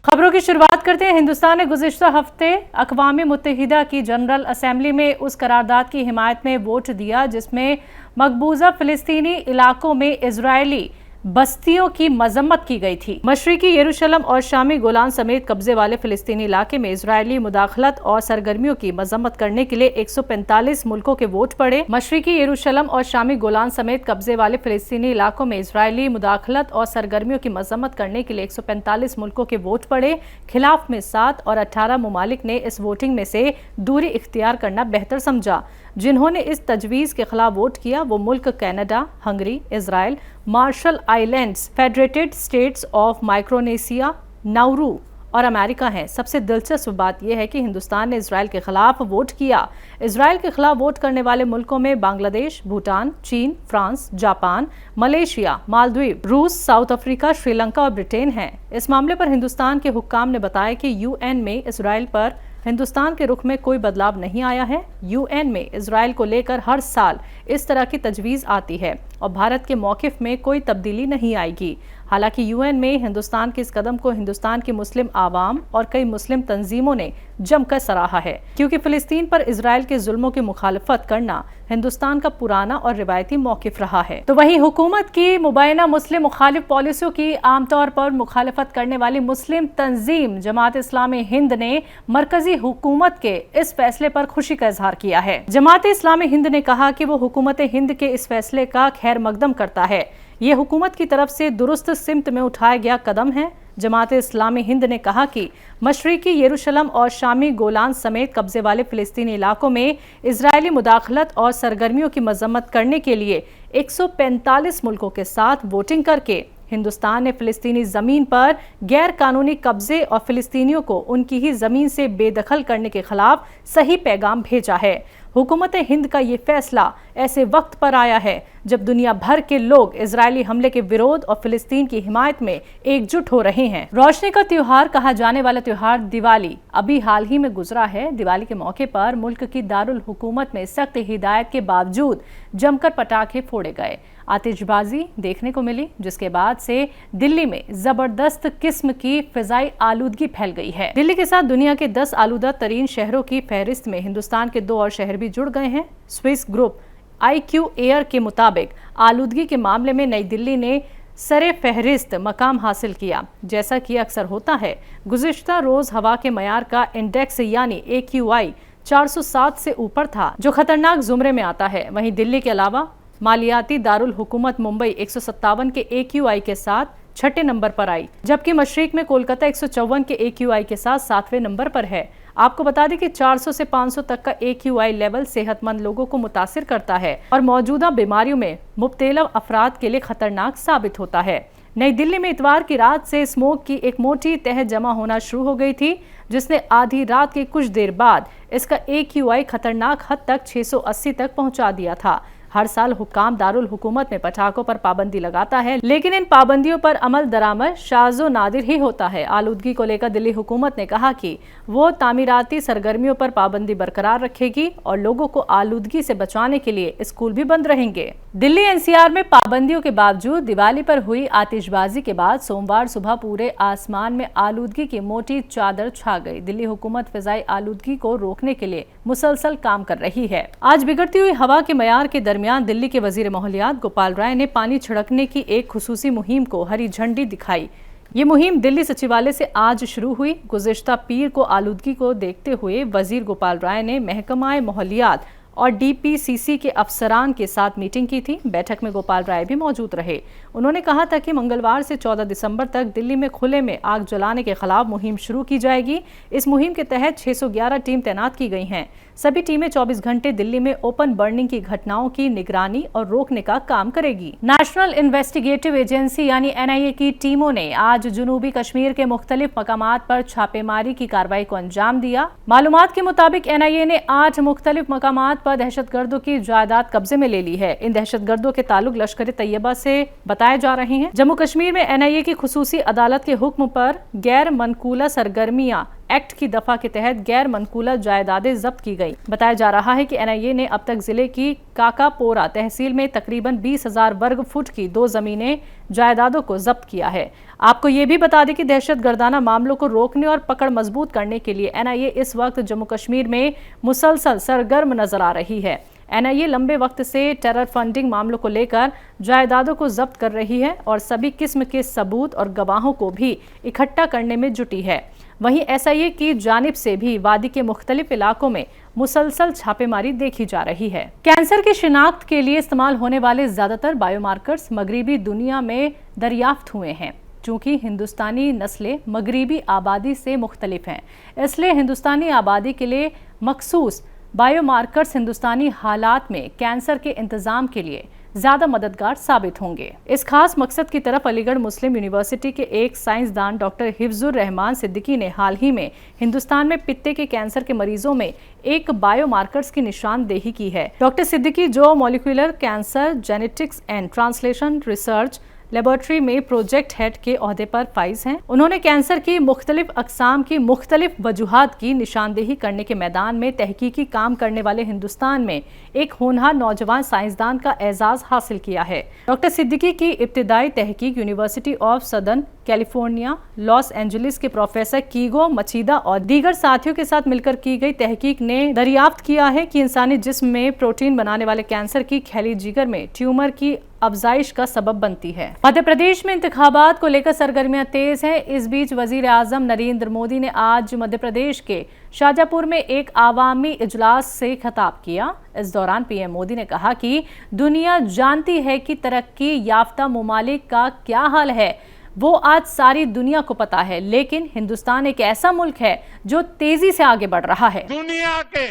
खबरों की शुरुआत करते हैं। हिंदुस्तान ने गुज़िश्ता हफ्ते अक़वाम मुत्तहिदा की जनरल असेंबली में उस करारदाद की हिमायत में वोट दिया जिसमें मकबूजा फ़िलिस्तीनी इलाकों में इजरायली बस्तियों की मजम्मत की गई थी। मशरिकी यरूशलम और शामी गोलान समेत कब्जे वाले फ़िलिस्तीनी इलाके में इजरायली मुदाखलत और सरगर्मियों की मजम्मत करने के लिए 145 मुल्कों के वोट पड़े। मशरिकी यरूशलम और शामी गोलान समेत कब्जे वाले फ़िलिस्तीनी इलाकों में इजरायली मुदाखलत और सरगर्मियों की मजम्मत करने के लिए 145 मुल्कों के वोट पड़े। खिलाफ में 7 और 18 ममालिक ने इस वोटिंग में से दूरी इख्तियार करना बेहतर समझा। जिन्होंने इस तजवीज़ के खिलाफ वोट किया वो मुल्क Canada, Hungary, Israel, Marshall Islands, federated states of Micronesia, Nauru और अमेरिका हैं। सबसे दिलचस्प बात यह है कि हिंदुस्तान ने इसराइल के खिलाफ वोट किया। इसराइल के खिलाफ वोट करने वाले मुल्कों में बांग्लादेश, भूटान, चीन, फ्रांस, जापान, मलेशिया, मालदीव, रूस, साउथ अफ्रीका, श्रीलंका और ब्रिटेन हैं। इस मामले पर हिंदुस्तान के हुक्काम ने बताया कि यूएन में इसराइल पर हिंदुस्तान के रुख में कोई बदलाव नहीं आया है। यूएन में इसराइल को लेकर हर साल इस तरह की तजवीज़ आती है और भारत के मौक़िफ़ में कोई तब्दीली नहीं आएगी। हालांकि यूएन में हिंदुस्तान के इस कदम को हिंदुस्तान की मुस्लिम आवाम और कई मुस्लिम तंजीमों ने जमकर सराहा है, क्योंकि फ़िलिस्तीन पर इसराइल के जुल्मों की मुखालफत करना हिंदुस्तान का पुराना और रिवायती मौक़िफ़ रहा है। तो वहीं हुकूमत की मुबैना मुस्लिम मुखालिफ पॉलिसियों की आमतौर पर मुखालफत करने वाली मुस्लिम तंजीम जमात इस्लामी हिंद ने मरकजी हुकूमत के इस फैसले पर खुशी का इजहार किया है। जमात इस्लामी हिंद ने कहा कि वो हुकूमत हिंद के इस फैसले का खैर मकदम करता है। ये हुकूमत की तरफ से दुरुस्त सिमत में उठाया गया कदम है। जमात इस्लामी हिंद ने कहा कि मशरिकी यरूशलम और शामी गोलान समेत कब्जे वाले फ़िलिस्तीनी इलाकों में इजरायली मुदाखलत और सरगर्मियों की मजम्मत करने के लिए 145 मुल्कों के साथ वोटिंग करके हिंदुस्तान ने फ़िलिस्तीनी ज़मीन पर गैर कानूनी कब्जे और फ़िलिस्तीनियों को उनकी ही ज़मीन से बेदखल करने के खिलाफ सही पैगाम भेजा है। हुकूमत हिंद का ये फैसला ऐसे वक्त पर आया है जब दुनिया भर के लोग इजरायली हमले के विरोध और फिलिस्तीन की हिमायत में एकजुट हो रहे हैं। रोशनी का त्योहार कहा जाने वाला त्योहार दिवाली अभी हाल ही में गुजरा है। दिवाली के मौके पर मुल्क की दारुल हुकूमत में सख्त हिदायत के बावजूद जमकर पटाखे फोड़े गए, आतिशबाजी देखने को मिली, जिसके बाद से दिल्ली में जबरदस्त किस्म की फिजाई आलूदगी फैल गई है। दिल्ली के साथ दुनिया के 10 आलूदा तरीन शहरों की फहरिस्त में हिंदुस्तान के 2 और शहर भी जुड़ गए हैं। स्विस ग्रुप IQ एयर के मुताबिक आलूदगी के मामले में नई दिल्ली ने सरे फहरिस्त मकाम हासिल किया। जैसा कि अक्सर होता है, गुज़िश्ता रोज हवा के मयार का इंडेक्स यानी AQI 407 से ऊपर था, जो खतरनाक जुमरे में आता है। वहीं दिल्ली के अलावा मालियाती दारुल हुकूमत मुंबई 157 के AQI के साथ 6ठे नंबर पर आई, जबकि मशरिक में कोलकाता 154 के AQI के साथ 7वें नंबर पर है। आपको बता दें कि 400 से 500 तक का AQI लेवल सेहतमंद लोगों को मुतासिर करता है और मौजूदा बीमारियों में मुब्तला अफराद के लिए खतरनाक साबित होता है। नई दिल्ली में इतवार की रात से स्मोक की एक मोटी तह जमा होना शुरू हो गई थी, जिसने आधी रात के कुछ देर बाद इसका AQI खतरनाक हद तक 680 तक पहुंचा दिया था। हर साल हुक्काम दारुल हुकूमत में पटाखों पर पाबंदी लगाता है, लेकिन इन पाबंदियों पर अमल दरामद शाज़ो नादिर ही होता है। आलूदगी को लेकर दिल्ली हुकूमत ने कहा कि वो तामीराती सरगर्मियों पर पाबंदी बरकरार रखेगी और लोगों को आलूदगी से बचाने के लिए स्कूल भी बंद रहेंगे। दिल्ली NCR में पाबंदियों के बावजूद दिवाली पर हुई आतिशबाजी के बाद सोमवार सुबह पूरे आसमान में आलूदगी की मोटी चादर छा गई। दिल्ली हुकूमत फिजाई आलूदगी को रोकने के लिए मुसलसल काम कर रही है। आज बिगड़ती हुई हवा के मयार के दरमियान दिल्ली के वजीर माहौलियात गोपाल राय ने पानी छिड़कने की एक खुसूसी मुहिम को हरी झंडी दिखाई। ये मुहिम दिल्ली सचिवालय से आज शुरू हुई। गुज़िश्ता पीर को आलूदगी को देखते हुए वजीर गोपाल राय ने महकमा माहौलियात और DPCC के अफसरान के साथ मीटिंग की थी। बैठक में गोपाल राय भी मौजूद रहे। उन्होंने कहा था कि मंगलवार से 14 दिसंबर तक दिल्ली में खुले में आग जलाने के खिलाफ मुहिम शुरू की जाएगी। इस मुहिम के तहत 611 टीम तैनात की गई हैं। सभी टीमें 24 घंटे दिल्ली में ओपन बर्निंग की घटनाओं की निगरानी और रोकने का काम करेगी। नेशनल इन्वेस्टिगेटिव एजेंसी यानी NIA की टीमों ने आज जनूबी कश्मीर के मुख्तलिफ मकामात पर छापेमारी की कार्रवाई को अंजाम दिया। मालूमात के मुताबिक NIA ने 8 मुख्तलिफ मकामात पर दहशतगर्दों की जायदाद कब्जे में ले ली है। इन दहशतगर्दों के ताल्लुक लश्कर तैयबा से बताए जा रहे हैं। जम्मू कश्मीर में NIA की खुसूसी अदालत के हुक्म पर गैर मनकूला सरगर्मियां एक्ट की दफा के तहत गैर मनकूला जायदादें जब्त की गई। बताया जा रहा है कि एनआईए ने अब तक जिले की काकापोरा तहसील में तकरीबन 20,000 वर्ग फुट की 2 जमीनें जायदादों को जब्त किया है। आपको ये भी बता दें कि दहशतगर्दाना मामलों को रोकने और पकड़ मजबूत करने के लिए एनआईए इस वक्त जम्मू कश्मीर में मुसलसल सरगर्म नजर आ रही है। एनआईए लंबे वक्त से टेरर फंडिंग मामलों को लेकर जायदादों को जब्त कर रही है और सभी किस्म के सबूत और गवाहों को भी इकट्ठा करने में जुटी है। वहीं एसआईए की जानिब से भी वादी के मुख्तलिफ इलाकों में मुसलसल छापेमारी देखी जा रही है। कैंसर की शिनाख्त के लिए इस्तेमाल होने वाले ज्यादातर बायोमार्कर्स मगरिबी दुनिया में दरियाफ्त हुए हैं। चूंकि हिंदुस्तानी नस्लें मगरिबी आबादी से मुख्तलिफ हैं, इसलिए हिंदुस्तानी आबादी के लिए मखसूस बायोमार्कर्स हिंदुस्तानी हालात में कैंसर के इंतजाम के लिए ज्यादा मददगार साबित होंगे। इस खास मकसद की तरफ अलीगढ़ मुस्लिम यूनिवर्सिटी के एक साइंसदान डॉक्टर हिफ्जुर रहमान सिद्दीकी ने हाल ही में हिंदुस्तान में पित्ते के कैंसर के मरीजों में एक बायोमार्कर्स की निशानदेही की है। डॉक्टर सिद्दीकी, जो molecular cancer genetics and translation research laboratory में प्रोजेक्ट हेड के ओहदे पर फाइज हैं, उन्होंने कैंसर की मुख्तलिफ अकसाम की मुख्तलिफ वजूहात की निशानदेही करने के मैदान में तहकीकी काम करने वाले हिंदुस्तान में एक होनहार नौजवान साइंसदान का एजाज हासिल किया है। डॉक्टर सिद्दीकी की इब्तिदाई तहकीक university of southern California Los Angeles के प्रोफेसर कीगो मचीदा और दीगर साथियों के साथ मिलकर की गई तहकीक ने दरियाफ्त किया है कि इंसानी जिस्म में प्रोटीन बनाने वाले कैंसर की खैली जिगर में ट्यूमर की अफजाइश का सबब बनती है। मध्य प्रदेश में इंतखाबात को लेकर सरगर्मियां तेज हैं। इस बीच वजीर आजम नरेंद्र मोदी ने आज मध्य प्रदेश के शाजापुर में एक आवामी इजलास से खिताब किया। इस दौरान पीएम मोदी ने कहा कि दुनिया जानती है कि तरक्की याफ्ता मुमालिक का क्या हाल है, वो आज सारी दुनिया को पता है, लेकिन हिंदुस्तान एक ऐसा मुल्क है जो तेजी से आगे बढ़ रहा है। दुनिया के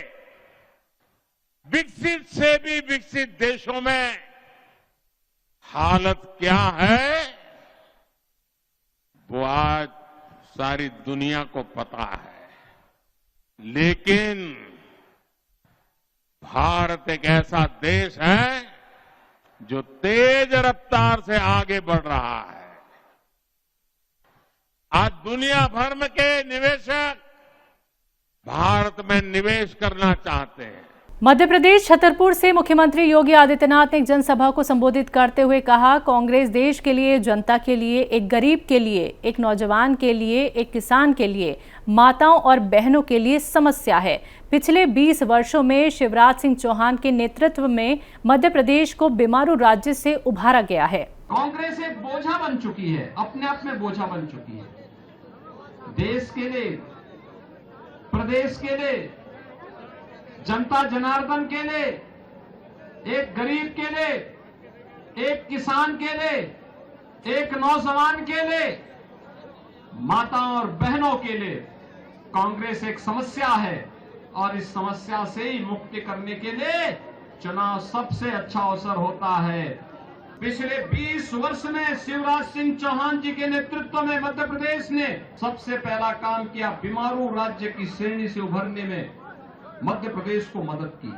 विकसित से भी विकसित देशों में हालत क्या है वो आज सारी दुनिया को पता है, लेकिन भारत एक ऐसा देश है जो तेज रफ्तार से आगे बढ़ रहा है। आज दुनिया भर में के निवेशक भारत में निवेश करना चाहते हैं। मध्य प्रदेश छतरपुर से मुख्यमंत्री योगी आदित्यनाथ ने एक जनसभा को संबोधित करते हुए कहा, कांग्रेस देश के लिए, जनता के लिए, एक गरीब के लिए, एक नौजवान के लिए, एक किसान के लिए, माताओं और बहनों के लिए समस्या है। पिछले 20 वर्षों में शिवराज सिंह चौहान के नेतृत्व में मध्य प्रदेश को बीमारू राज्य से उभारा गया है। कांग्रेस एक बोझा बन चुकी है, अपने आप में बोझा बन चुकी है। देश के लिए, प्रदेश के लिए, जनता जनार्दन के लिए, एक गरीब के लिए, एक किसान के लिए, एक नौजवान के लिए, माताओं और बहनों के लिए कांग्रेस एक समस्या है और इस समस्या से ही मुक्ति करने के लिए चुनाव सबसे अच्छा अवसर होता है। पिछले 20 वर्ष में शिवराज सिंह चौहान जी के नेतृत्व में मध्य प्रदेश ने सबसे पहला काम किया, बीमारू राज्य की श्रेणी से उभरने में मध्य प्रदेश को मदद की।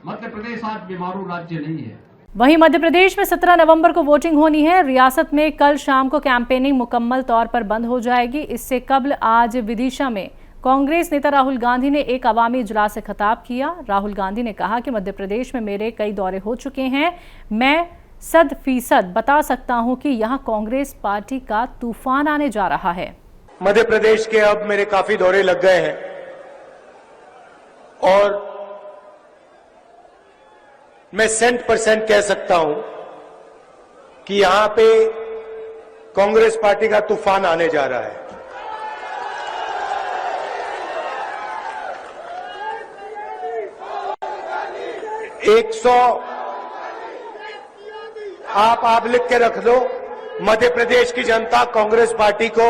मध्य प्रदेश आज बीमारू राज्य नहीं है। वहीं मध्य प्रदेश में 17 नवंबर को वोटिंग होनी है। रियासत में कल शाम को कैंपेनिंग मुकम्मल तौर पर बंद हो जाएगी। इससे कबल आज विदिशा में कांग्रेस नेता राहुल गांधी ने एक अवामी इजलास से खिताब किया। राहुल गांधी ने कहा कि मध्य प्रदेश में मेरे कई दौरे हो चुके हैं, मैं 100% बता सकता हूं कि यहां कांग्रेस पार्टी का तूफान आने जा रहा है। मध्य प्रदेश के अब मेरे काफी दौरे लग गए हैं और मैं 100% कह सकता हूं कि यहां पे कांग्रेस पार्टी का तूफान आने जा रहा है। आप लिख के रख लो, मध्य प्रदेश की जनता कांग्रेस पार्टी को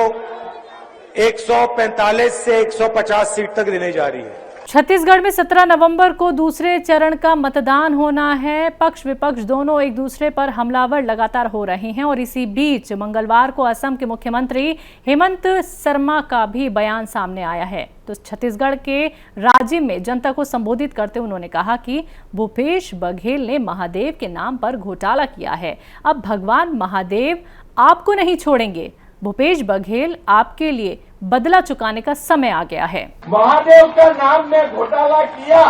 145 से 150 सीट तक देने जा रही है। छत्तीसगढ़ में 17 नवंबर को दूसरे चरण का मतदान होना है। पक्ष विपक्ष दोनों एक दूसरे पर हमलावर लगातार हो रहे हैं और इसी बीच मंगलवार को असम के मुख्यमंत्री हेमंत शर्मा का भी बयान सामने आया है। तो छत्तीसगढ़ के राजिम में जनता को संबोधित करते उन्होंने कहा कि भूपेश बघेल ने महादेव के नाम पर घोटाला किया है, अब भगवान महादेव आपको नहीं छोड़ेंगे। भूपेश बघेल आपके लिए बदला चुकाने का समय आ गया है। महादेव का नाम में घोटाला किया,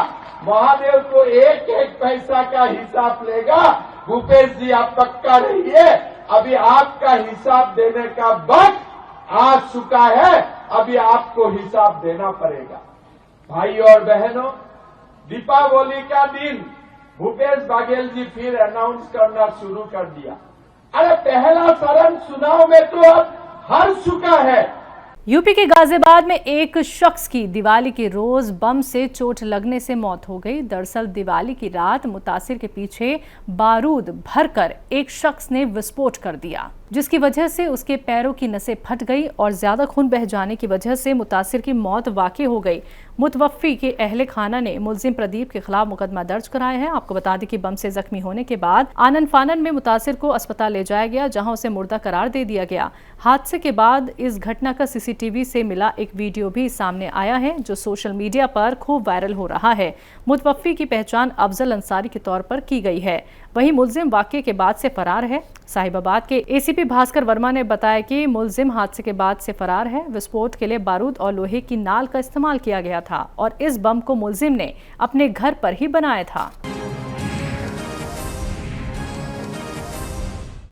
महादेव को एक एक पैसा का हिसाब लेगा। भूपेश जी आप पक्का रहिए, अभी आपका हिसाब देने का वक्त आ चुका है, अभी आपको हिसाब देना पड़ेगा। भाई और बहनों, दीपावली का दिन भूपेश बघेल जी फिर अनाउंस करना शुरू कर दिया। अरे पहला चरण चुनाव में तो अब हार चुका है। यूपी के गाजियाबाद में एक शख्स की दिवाली की रोज बम से चोट लगने से मौत हो गई। दरअसल दिवाली की रात मुतासिर के पीछे बारूद भरकर एक शख्स ने विस्फोट कर दिया, जिसकी वजह से उसके पैरों की नसें फट गई और ज्यादा खून बह जाने की वजह से मुतासिर की मौत वाक़ई हो गई। मुतवफ़्फ़ी के अहले खाना ने मुलजिम प्रदीप के खिलाफ मुकदमा दर्ज कराया है। आपको बता दें कि बम से जख्मी होने के बाद आनन फानन में मुतासिर को अस्पताल ले जाया गया, जहां उसे मुर्दा करार दे दिया गया। हादसे के बाद इस घटना का सीसीटीवी से मिला एक वीडियो भी सामने आया है, जो सोशल मीडिया पर खूब वायरल हो रहा है। मुतवफ़्फ़ी की पहचान अफजल अंसारी के तौर पर की गई है। वहीं मुलजिम वाक़ये के बाद से फरार है। साहिबाबाद के एसीपी भास्कर वर्मा ने बताया कि मुलजिम हादसे के बाद से फरार है। विस्फोट के लिए बारूद और लोहे की नाल का इस्तेमाल किया गया था और इस बम को मुलजिम ने अपने घर पर ही बनाया था।